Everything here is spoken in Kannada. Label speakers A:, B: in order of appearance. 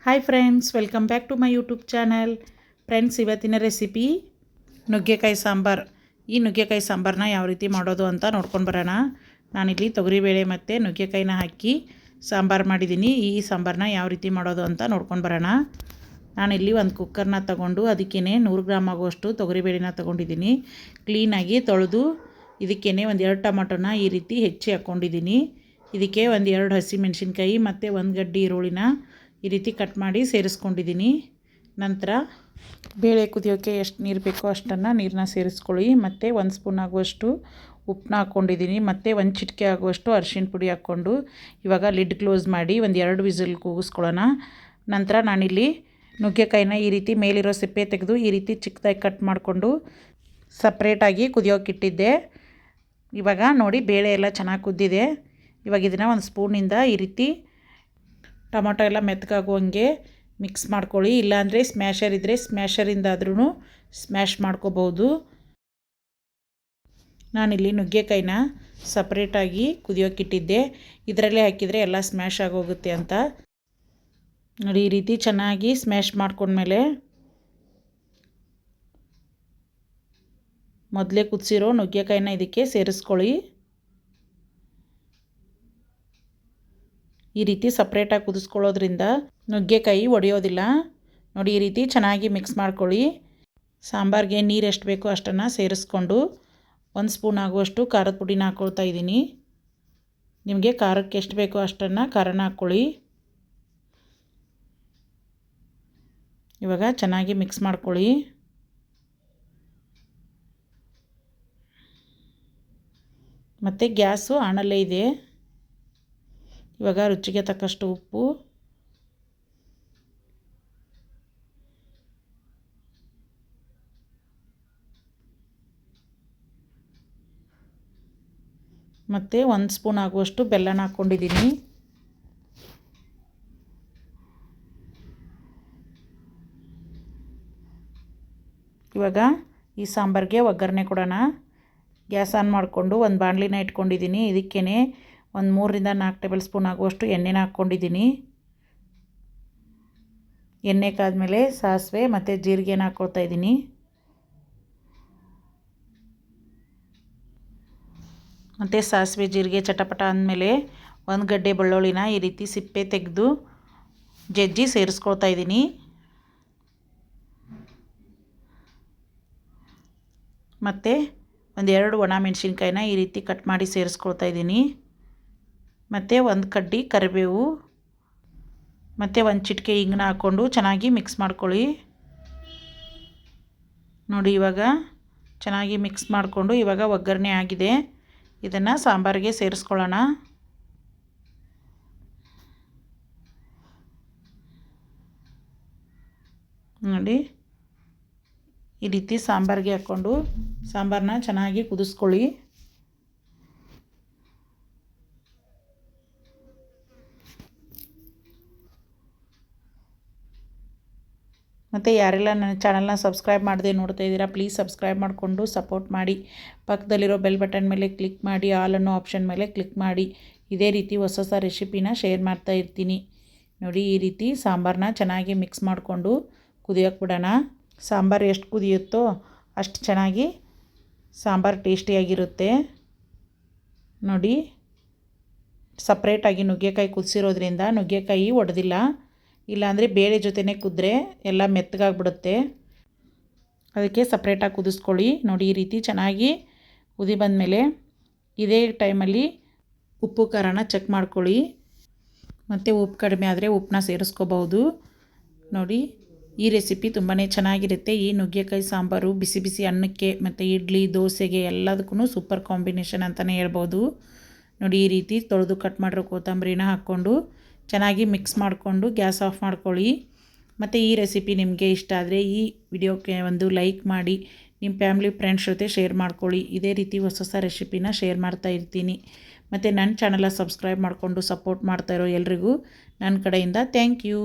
A: Hi friends, welcome back to my YouTube channel. Friends, ಇವತ್ತಿನ ರೆಸಿಪಿ ನುಗ್ಗೆಕಾಯಿ ಸಾಂಬಾರು. ಈ ನುಗ್ಗೆಕಾಯಿ ಸಾಂಬಾರನ್ನ ಯಾವ ರೀತಿ ಮಾಡೋದು ಅಂತ ನೋಡ್ಕೊಂಡು ಬರೋಣ. ನಾನಿಲ್ಲಿ ತೊಗರಿಬೇಳೆ ಮತ್ತು ನುಗ್ಗೆಕಾಯಿನ ಹಾಕಿ ಸಾಂಬಾರು ಮಾಡಿದ್ದೀನಿ. ಈ ಸಾಂಬಾರನ್ನ ಯಾವ ರೀತಿ ಮಾಡೋದು ಅಂತ ನೋಡ್ಕೊಂಡು ಬರೋಣ. ನಾನಿಲ್ಲಿ ಒಂದು ಕುಕ್ಕರ್ನ ತೊಗೊಂಡು ಅದಕ್ಕೇ 100 ಗ್ರಾಮ್ ಆಗುವಷ್ಟು ತೊಗರಿಬೇಳೆನ ತೊಗೊಂಡಿದ್ದೀನಿ. ಕ್ಲೀನಾಗಿ ತೊಳೆದು ಇದಕ್ಕೇ ಒಂದು 2 ಟೊಮಟೊನ ಈ ರೀತಿ ಹೆಚ್ಚಿ ಹಾಕ್ಕೊಂಡಿದ್ದೀನಿ. ಇದಕ್ಕೆ ಒಂದು 2 ಹಸಿಮೆಣಸಿನ್ಕಾಯಿ ಮತ್ತು 1 ಗಡ್ಡೆ ಈರುಳ್ಳಿನ ಈ ರೀತಿ ಕಟ್ ಮಾಡಿ ಸೇರಿಸ್ಕೊಂಡಿದ್ದೀನಿ. ನಂತರ ಬೇಳೆ ಕುದಿಯೋಕ್ಕೆ ಎಷ್ಟು ನೀರು ಬೇಕೋ ಅಷ್ಟನ್ನು ನೀರನ್ನ ಸೇರಿಸ್ಕೊಳ್ಳಿ. ಮತ್ತು 1 ಸ್ಪೂನ್ ಆಗುವಷ್ಟು ಉಪ್ಪನ್ನ ಹಾಕ್ಕೊಂಡಿದ್ದೀನಿ. ಮತ್ತು 1 ಚಿಟಿಕೆ ಆಗುವಷ್ಟು ಅರಿಶಿಣ ಪುಡಿ ಹಾಕ್ಕೊಂಡು ಇವಾಗ ಲಿಡ್ ಕ್ಲೋಸ್ ಮಾಡಿ ಒಂದು 2 ವಿಸಿಲ್ ಕೂಗಿಸ್ಕೊಳ್ಳೋಣ. ನಂತರ ನಾನಿಲ್ಲಿ ನುಗ್ಗೆಕಾಯಿನ ಈ ರೀತಿ ಮೇಲಿರೋ ಸಿಪ್ಪೆ ತೆಗೆದು ಈ ರೀತಿ ಚಿಕ್ಕದಾಗಿ ಕಟ್ ಮಾಡಿಕೊಂಡು ಸಪ್ರೇಟಾಗಿ ಕುದಿಯೋಕ್ಕಿಟ್ಟಿದ್ದೆ. ಇವಾಗ ನೋಡಿ, ಬೇಳೆ ಎಲ್ಲ ಚೆನ್ನಾಗಿ ಕುದ್ದಿದೆ. ಇವಾಗ ಇದನ್ನು ಒಂದು ಸ್ಪೂನಿಂದ ಈ ರೀತಿ ಟೊಮೊಟೊ ಎಲ್ಲ ಮೆತ್ತಗಾಗುವಂಗೆ ಮಿಕ್ಸ್ ಮಾಡ್ಕೊಳ್ಳಿ. ಇಲ್ಲಾಂದರೆ ಸ್ಮ್ಯಾಶರ್ ಇದ್ದರೆ ಸ್ಮ್ಯಾಶರಿಂದಾದ್ರೂ ಸ್ಮ್ಯಾಶ್ ಮಾಡ್ಕೋಬೋದು. ನಾನಿಲ್ಲಿ ನುಗ್ಗೆಕಾಯಿನ ಸಪ್ರೇಟಾಗಿ ಕುದಿಯೋಕ್ಕಿಟ್ಟಿದ್ದೆ. ಇದರಲ್ಲೇ ಹಾಕಿದರೆ ಎಲ್ಲ ಸ್ಮ್ಯಾಶ್ ಆಗೋಗುತ್ತೆ ಅಂತ ನೋಡಿ. ಈ ರೀತಿ ಚೆನ್ನಾಗಿ ಸ್ಮ್ಯಾಶ್ ಮಾಡ್ಕೊಂಡ್ಮೇಲೆ ಮೊದಲೇ ಕುದಿಸಿರೋ ನುಗ್ಗೆಕಾಯಿನ ಇದಕ್ಕೆ ಸೇರಿಸ್ಕೊಳ್ಳಿ. ಈ ರೀತಿ ಸಪ್ರೇಟಾಗಿ ಕುದಿಸ್ಕೊಳ್ಳೋದ್ರಿಂದ ನುಗ್ಗೆಕಾಯಿ ಒಡೆಯೋದಿಲ್ಲ. ನೋಡಿ, ಈ ರೀತಿ ಚೆನ್ನಾಗಿ ಮಿಕ್ಸ್ ಮಾಡ್ಕೊಳ್ಳಿ. ಸಾಂಬಾರಿಗೆ ನೀರು ಎಷ್ಟು ಬೇಕೋ ಅಷ್ಟನ್ನು ಸೇರಿಸ್ಕೊಂಡು 1 ಸ್ಪೂನ್ ಆಗುವಷ್ಟು ಖಾರದ ಪುಡಿನ ಹಾಕ್ಕೊಳ್ತಾ ಇದ್ದೀನಿ. ನಿಮಗೆ ಖಾರಕ್ಕೆ ಎಷ್ಟು ಬೇಕೋ ಅಷ್ಟನ್ನು ಖಾರನ ಹಾಕ್ಕೊಳ್ಳಿ. ಇವಾಗ ಚೆನ್ನಾಗಿ ಮಿಕ್ಸ್ ಮಾಡ್ಕೊಳ್ಳಿ. ಮತ್ತು ಗ್ಯಾಸು ಆನಲ್ಲೇ ಇದೆ. ಇವಾಗ ರುಚಿಗೆ ತಕ್ಕಷ್ಟು ಉಪ್ಪು, ಮತ್ತು 1 ಸ್ಪೂನ್ ಆಗುವಷ್ಟು ಬೆಲ್ಲನ ಹಾಕ್ಕೊಂಡಿದ್ದೀನಿ. ಇವಾಗ ಈ ಸಾಂಬಾರಿಗೆ ಒಗ್ಗರಣೆ ಕೊಡೋಣ. ಗ್ಯಾಸ್ ಆನ್ ಮಾಡಿಕೊಂಡು ಒಂದು ಬಾಣಲಿನ ಇಟ್ಕೊಂಡಿದ್ದೀನಿ. ಇದಕ್ಕೇ ಒಂದು 3 ರಿಂದ 4 ಟೇಬಲ್ ಸ್ಪೂನ್ ಆಗುವಷ್ಟು ಎಣ್ಣೆನ ಹಾಕ್ಕೊಂಡಿದ್ದೀನಿ. ಎಣ್ಣೆ ಕಾದ್ಮೇಲೆ ಸಾಸಿವೆ ಮತ್ತು ಜೀರಿಗೆನ ಹಾಕ್ಕೊಳ್ತಾ ಇದ್ದೀನಿ. ಮತ್ತು ಸಾಸಿವೆ ಜೀರಿಗೆ ಚಟಪಟ ಅಂದಮೇಲೆ 1 ಗಡ್ಡೆ ಬೆಳ್ಳುಳ್ಳಿನ ಈ ರೀತಿ ಸಿಪ್ಪೆ ತೆಗೆದು ಜಜ್ಜಿ ಸೇರಿಸ್ಕೊಳ್ತಾ ಇದ್ದೀನಿ. ಮತ್ತು ಒಂದು 2 ಒಣ ಮೆಣಸಿನ್ಕಾಯಿನ ಈ ರೀತಿ ಕಟ್ ಮಾಡಿ ಸೇರಿಸ್ಕೊಳ್ತಾ ಇದ್ದೀನಿ. ಮತ್ತು 1 ಕಡ್ಡಿ ಕರಿಬೇವು ಮತ್ತು 1 ಚಿಟಿಕೆ ಹಿಂಗನ್ನ ಹಾಕ್ಕೊಂಡು ಚೆನ್ನಾಗಿ ಮಿಕ್ಸ್ ಮಾಡ್ಕೊಳ್ಳಿ. ನೋಡಿ, ಇವಾಗ ಚೆನ್ನಾಗಿ ಮಿಕ್ಸ್ ಮಾಡಿಕೊಂಡು ಇವಾಗ ಒಗ್ಗರಣೆ ಆಗಿದೆ. ಇದನ್ನು ಸಾಂಬಾರಿಗೆ ಸೇರಿಸ್ಕೊಳ್ಳೋಣ. ನೋಡಿ, ಈ ರೀತಿ ಸಾಂಬಾರಿಗೆ ಹಾಕ್ಕೊಂಡು ಸಾಂಬಾರನ್ನ ಚೆನ್ನಾಗಿ ಕುದಿಸ್ಕೊಳ್ಳಿ. ಮತ್ತು ಯಾರೆಲ್ಲ ನನ್ನ ಚಾನಲ್ನ ಸಬ್ಸ್ಕ್ರೈಬ್ ಮಾಡದೆ ನೋಡ್ತಾ ಇದ್ದೀರಾ, ಪ್ಲೀಸ್ ಸಬ್ಸ್ಕ್ರೈಬ್ ಮಾಡಿಕೊಂಡು ಸಪೋರ್ಟ್ ಮಾಡಿ. ಪಕ್ಕದಲ್ಲಿರೋ ಬೆಲ್ ಬಟನ್ ಮೇಲೆ ಕ್ಲಿಕ್ ಮಾಡಿ, ಆಲ್ ಅನ್ನೋ ಆಪ್ಷನ್ ಮೇಲೆ ಕ್ಲಿಕ್ ಮಾಡಿ. ಇದೇ ರೀತಿ ಹೊಸ ರೆಸಿಪಿನ ಶೇರ್ ಮಾಡ್ತಾ ಇರ್ತೀನಿ. ನೋಡಿ, ಈ ರೀತಿ ಸಾಂಬಾರನ್ನ ಚೆನ್ನಾಗಿ ಮಿಕ್ಸ್ ಮಾಡಿಕೊಂಡು ಕುದಿಯೋಕ್ಕೆ ಬಿಡೋಣ. ಸಾಂಬಾರು ಎಷ್ಟು ಕುದಿಯುತ್ತೋ ಅಷ್ಟು ಚೆನ್ನಾಗಿ ಸಾಂಬಾರು ಟೇಸ್ಟಿಯಾಗಿರುತ್ತೆ. ನೋಡಿ, ಸಪ್ರೇಟಾಗಿ ನುಗ್ಗೆಕಾಯಿ ಕುದಿಸಿರೋದ್ರಿಂದ ನುಗ್ಗೆಕಾಯಿ ಒಡೆದಿಲ್ಲ. ಇಲ್ಲಾಂದರೆ ಬೇಳೆ ಜೊತೆನೇ ಕುದ್ರೆ ಎಲ್ಲ ಮೆತ್ತಗಾಗ್ಬಿಡುತ್ತೆ. ಅದಕ್ಕೆ ಸಪ್ರೇಟಾಗಿ ಕುದಿಸ್ಕೊಳ್ಳಿ. ನೋಡಿ, ಈ ರೀತಿ ಚೆನ್ನಾಗಿ ಕುದಿ ಬಂದಮೇಲೆ ಇದೇ ಟೈಮಲ್ಲಿ ಉಪ್ಪು ಖಾರನ ಚೆಕ್ ಮಾಡ್ಕೊಳ್ಳಿ. ಮತ್ತು ಉಪ್ಪು ಕಡಿಮೆ ಆದರೆ ಉಪ್ಪನ್ನ ಸೇರಿಸ್ಕೋಬಹುದು. ನೋಡಿ, ಈ ರೆಸಿಪಿ ತುಂಬಾ ಚೆನ್ನಾಗಿರುತ್ತೆ. ಈ ನುಗ್ಗೆಕಾಯಿ ಸಾಂಬಾರು ಬಿಸಿ ಬಿಸಿ ಅನ್ನಕ್ಕೆ ಮತ್ತು ಇಡ್ಲಿ ದೋಸೆಗೆ ಎಲ್ಲದಕ್ಕೂ ಸೂಪರ್ ಕಾಂಬಿನೇಷನ್ ಅಂತಲೇ ಹೇಳ್ಬೋದು. ನೋಡಿ, ಈ ರೀತಿ ತೊಳೆದು ಕಟ್ ಮಾಡಿರೋ ಕೊತ್ತಂಬರಿನ ಹಾಕ್ಕೊಂಡು ಚೆನ್ನಾಗಿ ಮಿಕ್ಸ್ ಮಾಡಿಕೊಂಡು ಗ್ಯಾಸ್ ಆಫ್ ಮಾಡ್ಕೊಳ್ಳಿ. ಮತ್ತು ಈ ರೆಸಿಪಿ ನಿಮಗೆ ಇಷ್ಟ ಆದರೆ ಈ ವಿಡಿಯೋಕ್ಕೆ ಒಂದು ಲೈಕ್ ಮಾಡಿ, ನಿಮ್ಮ ಫ್ಯಾಮಿಲಿ ಫ್ರೆಂಡ್ಸ್ ಜೊತೆ ಶೇರ್ ಮಾಡ್ಕೊಳ್ಳಿ. ಇದೇ ರೀತಿ ಹೊಸ ರೆಸಿಪಿನ ಶೇರ್ ಮಾಡ್ತಾ ಇರ್ತೀನಿ. ಮತ್ತು ನನ್ನ ಚಾನಲ್ನ ಸಬ್ಸ್ಕ್ರೈಬ್ ಮಾಡಿಕೊಂಡು ಸಪೋರ್ಟ್ ಮಾಡ್ತಾಯಿರೋ ಎಲ್ರಿಗೂ ನನ್ನ ಕಡೆಯಿಂದ ಥ್ಯಾಂಕ್ ಯು.